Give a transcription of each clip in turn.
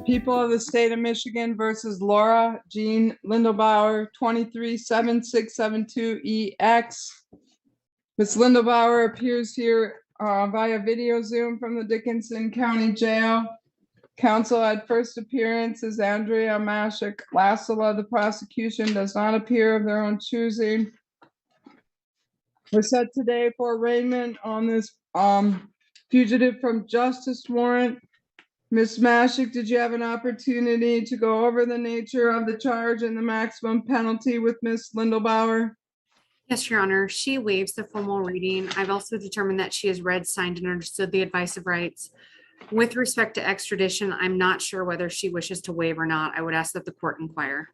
People of the State of Michigan versus Laura Jean Lindelbauer, 237672EX. Ms. Lindelbauer appears here via video Zoom from the Dickinson County Jail. Counsel at first appearance is Andrea Mashik Lassala. The prosecution does not appear of their own choosing. We're set today for arraignment on this fugitive from justice warrant. Ms. Mashik, did you have an opportunity to go over the nature of the charge and the maximum penalty with Ms. Lindelbauer? Yes, Your Honor. She waives the formal reading. I've also determined that she has read, signed, and understood the advice of rights. With respect to extradition, I'm not sure whether she wishes to waive or not. I would ask that the court inquire.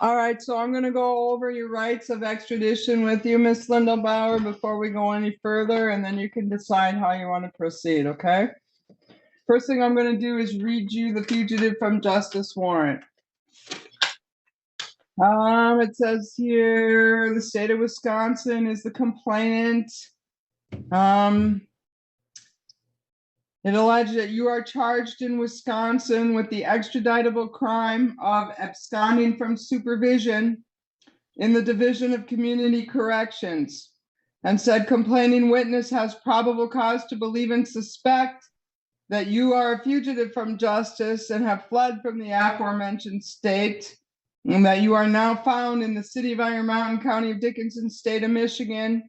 All right, so I'm going to go over your rights of extradition with you, Ms. Lindelbauer, before we go any further, and then you can decide how you want to proceed, okay? First thing I'm going to do is read you the fugitive from justice warrant. It says here, the state of Wisconsin is the complainant. It alleged that you are charged in Wisconsin with the extraditable crime of absconding from supervision in the Division of Community Corrections, and said complaining witness has probable cause to believe and suspect that you are a fugitive from justice and have fled from the aforementioned state, and that you are now found in the city of Iron Mountain, County of Dickinson, state of Michigan,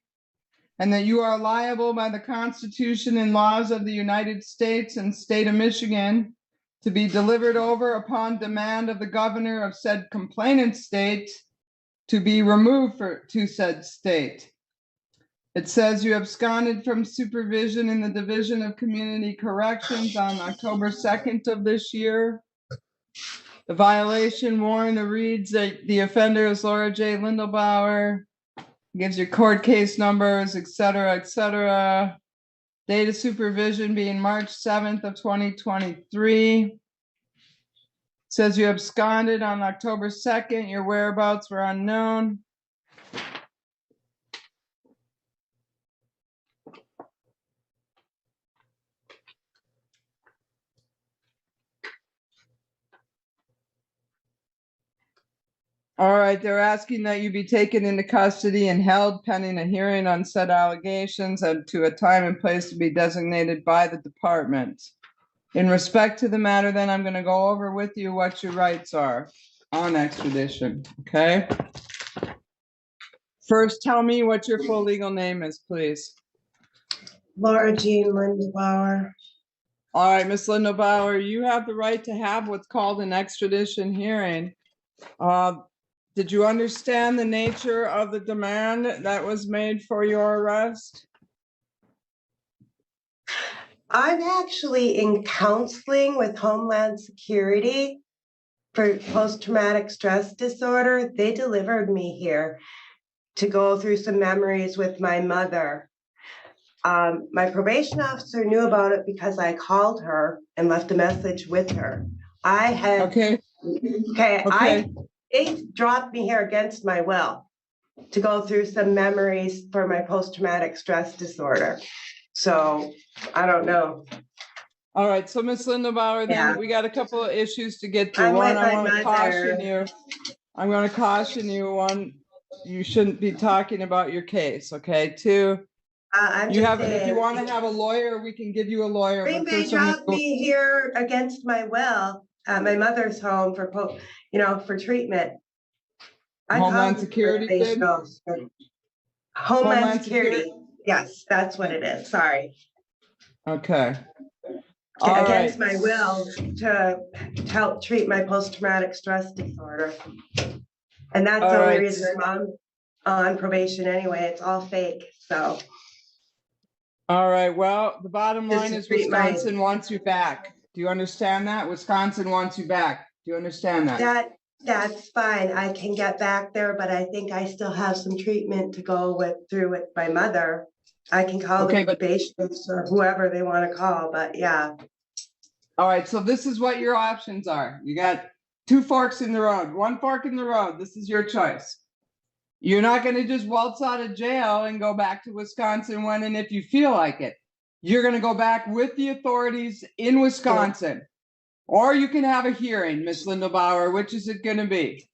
and that you are liable by the Constitution and laws of the United States and state of Michigan to be delivered over upon demand of the governor of said complainant state to be removed to said state. It says you absconded from supervision in the Division of Community Corrections on October 2nd of this year. The violation warrant reads that the offender is Laura J. Lindelbauer, gives your court case numbers, et cetera, date of supervision being March 7th of 2023. Says you absconded on October 2nd, your whereabouts were unknown. All right, they're asking that you be taken into custody and held pending a hearing on said allegations and to a time and place to be designated by the department. In respect to the matter, then I'm going to go over with you what your rights are on extradition, okay? First, tell me what your full legal name is, please. Laura Jean Lindelbauer. All right, Ms. Lindelbauer, you have the right to have what's called an extradition hearing. Did you understand the nature of the demand that was made for your arrest? I'm actually in counseling with Homeland Security for post-traumatic stress disorder. They delivered me here to go through some memories with my mother. My probation officer knew about it because I called her and left a message with her. I had, they dropped me here against my will to go through some memories for my post-traumatic stress disorder. So I don't know. All right, so Ms. Lindelbauer, then we got a couple of issues to get to. One, I want to caution you. I'm going to caution you. One, you shouldn't be talking about your case. Okay. Two, you have. If you want to have a lawyer, we can give you a lawyer. They dropped me here against my will at my mother's home for for treatment. Homeland Security did? Homeland Security. Yes, that's what it is. Sorry. Okay. Against my will to help treat my post-traumatic stress disorder. And that's the only reason I'm on probation anyway. It's all fake, so. All right, well, the bottom line is Wisconsin wants you back. Do you understand that? Wisconsin wants you back. Do you understand that? That's fine. I can get back there, but I think I still have some treatment to go through with my mother. I can call the probationers or whoever they want to call, but yeah. All right, so this is what your options are. You got two forks in the road, one fork in the road. This is your choice. You're not gonna just waltz out of jail and go back to Wisconsin when and if you feel like it. You're gonna go back with the authorities in Wisconsin. Or you can have a hearing, Miss Lindelbauer. Which is it gonna be?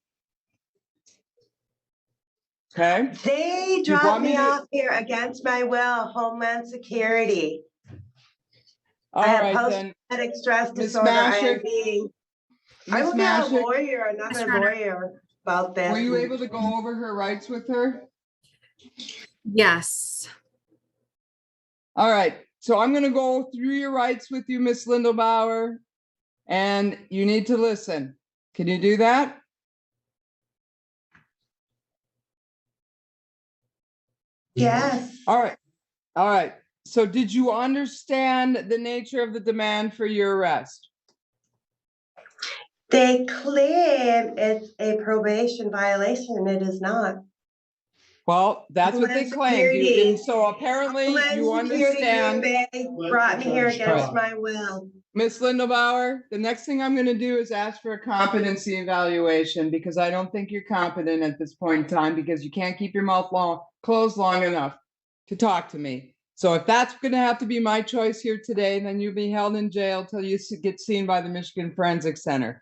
Okay, They you dropped want me me to- off here against my will, Homeland Security. all I have right then. post-traumatic stress Miss disorder. I am Mashik, being, I Miss will get a Mashik, lawyer, another Yes, Your Honor. lawyer about this. were you able to go over her rights with her? Yes. All right, so I'm gonna go through your rights with you, Miss Lindelbauer, and you need to listen. Can you do that? Yes, All right, all right. So did you understand the nature of the demand for your arrest? they claim it's a probation violation. It is not. Well, that's what they Homeland claimed. You, Security. and so apparently Homeland you Security understand. brought me here against Right. my will. Miss Lindelbauer, the next thing I'm gonna do is ask for a competency evaluation because I don't think you're competent at this point in time because you can't keep your mouth closed long enough to talk to me. So if that's gonna have to be my choice here today, then you'll be held in jail till you get seen by the Michigan Forensic Center.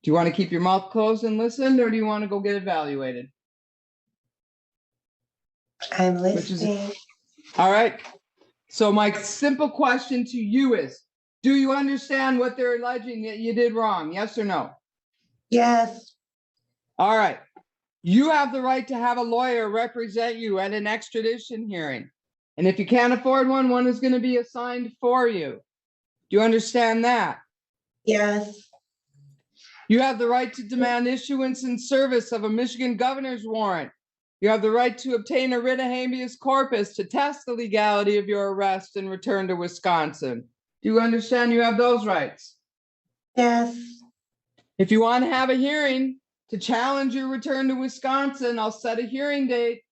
Do you want to keep your mouth closed and listen, or do you want to go get evaluated? I'm Which is- listening. All right. So my simple question to you is, do you understand what they're alleging that you did wrong? Yes or no? Yes, All right. You have the right to have a lawyer represent you at an extradition hearing. And if you can't afford one, one is going to be assigned for you. Do you understand that? yes, You have the right to demand issuance and service of a Michigan governor's warrant. You have the right to obtain a writ of habeas corpus to test the legality of your arrest and return to Wisconsin. Do you understand you have those rights? yes. If you want to have a hearing to challenge your return to Wisconsin, I'll set a hearing date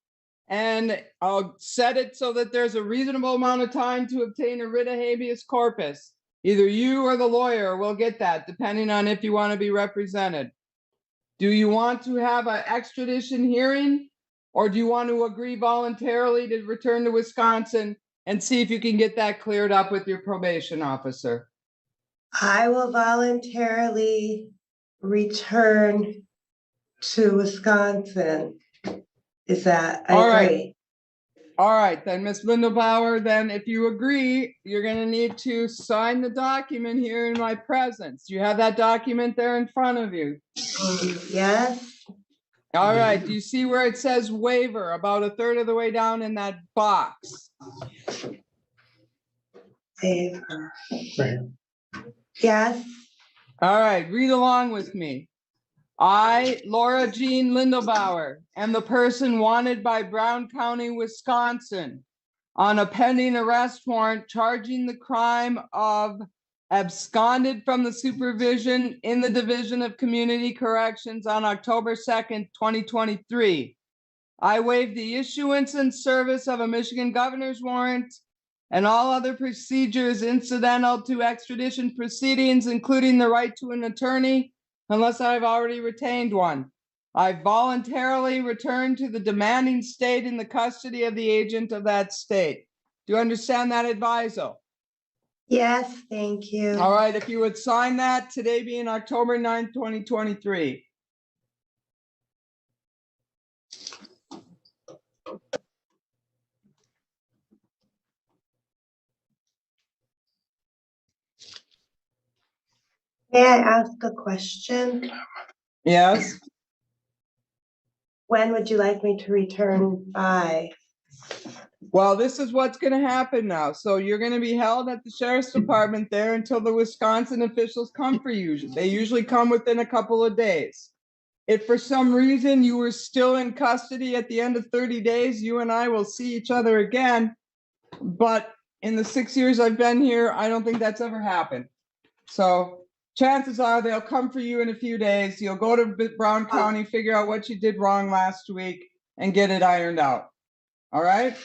and I'll set it so that there's a reasonable amount of time to obtain a writ of habeas corpus. Either you or the lawyer will get that, depending on if you want to be represented. Do you want to have an extradition hearing? Or do you want to agree voluntarily to return to Wisconsin and see if you can get that cleared up with your probation officer? I will voluntarily return to Wisconsin. Is that, I All right. agree. All right, then, Ms. Lindelbauer, then if you agree, you're gonna need to sign the document here in my presence. You have that document there in front of you. Yes, All right, do you see where it says waiver about a third of the way down in that box? Waiver. Yes, All right, read along with me. I, Laura Jean Lindelbauer, am the person wanted by Brown County, Wisconsin, on a pending arrest warrant charging the crime of absconded from the supervision in the Division of Community Corrections on October 2nd, 2023. I waive the issuance and service of a Michigan governor's warrant and all other procedures incidental to extradition proceedings, including the right to an attorney, unless I've already retained one. I voluntarily return to the demanding state in the custody of the agent of that state. Do you understand that advisal? yes, thank you. All right, if you would sign that, today being October 9th, 2023. May I ask a question? Yes? When would you like me to return by? Well, this is what's gonna happen now. So you're gonna be held at the sheriff's department there until the Wisconsin officials come for you. They usually come within a couple of days. If for some reason you were still in custody at the end of 30 days, you and I will see each other again. But in the 6 years I've been here, I don't think that's ever happened. So chances are they'll come for you in a few days. You'll go to Brown County, figure out what you did wrong last week and get it ironed out. All right?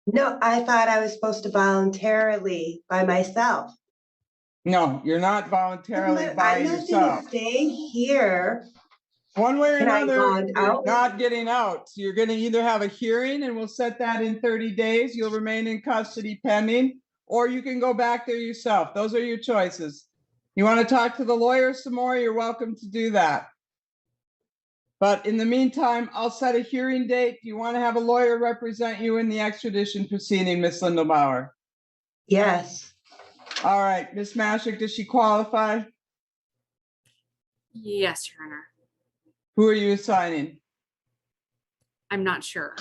No, I thought I was supposed to voluntarily by myself. No, you're not voluntarily by I'm not yourself. gonna stay here One way or Can I another, log you're out? not getting out. So you're gonna either have a hearing and we'll set that in 30 days. You'll remain in custody pending, or you can go back there yourself. Those are your choices. You want to talk to the lawyer some more, you're welcome to do that. But in the meantime, I'll set a hearing date. Do you want to have a lawyer represent you in the extradition proceeding, Ms. Lindelbauer? Yes. All right, Ms. Mashik, does she qualify? Yes, Your Honor. Who are you assigning? I'm not sure.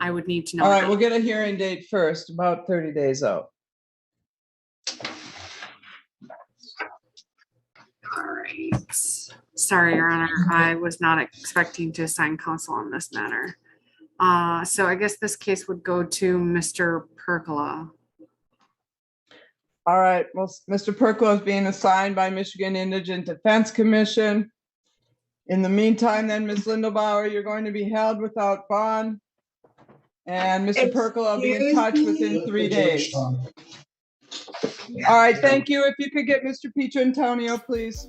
I would need to know. All right, that. we'll get a hearing date first, about 30 days out. All right. Sorry, Your Honor. I was not expecting to assign counsel on this matter. So I guess this case would go to Mr. Percola. All right, well, Mr. Perklow is being assigned by Michigan Indigent Defense Commission. In the meantime, then, Ms. Lindelbauer, you're going to be held without bond. And Mr. Perklow will be in touch within 3 days. All right, thank you. If you could get Mr. Pietrantonio, please.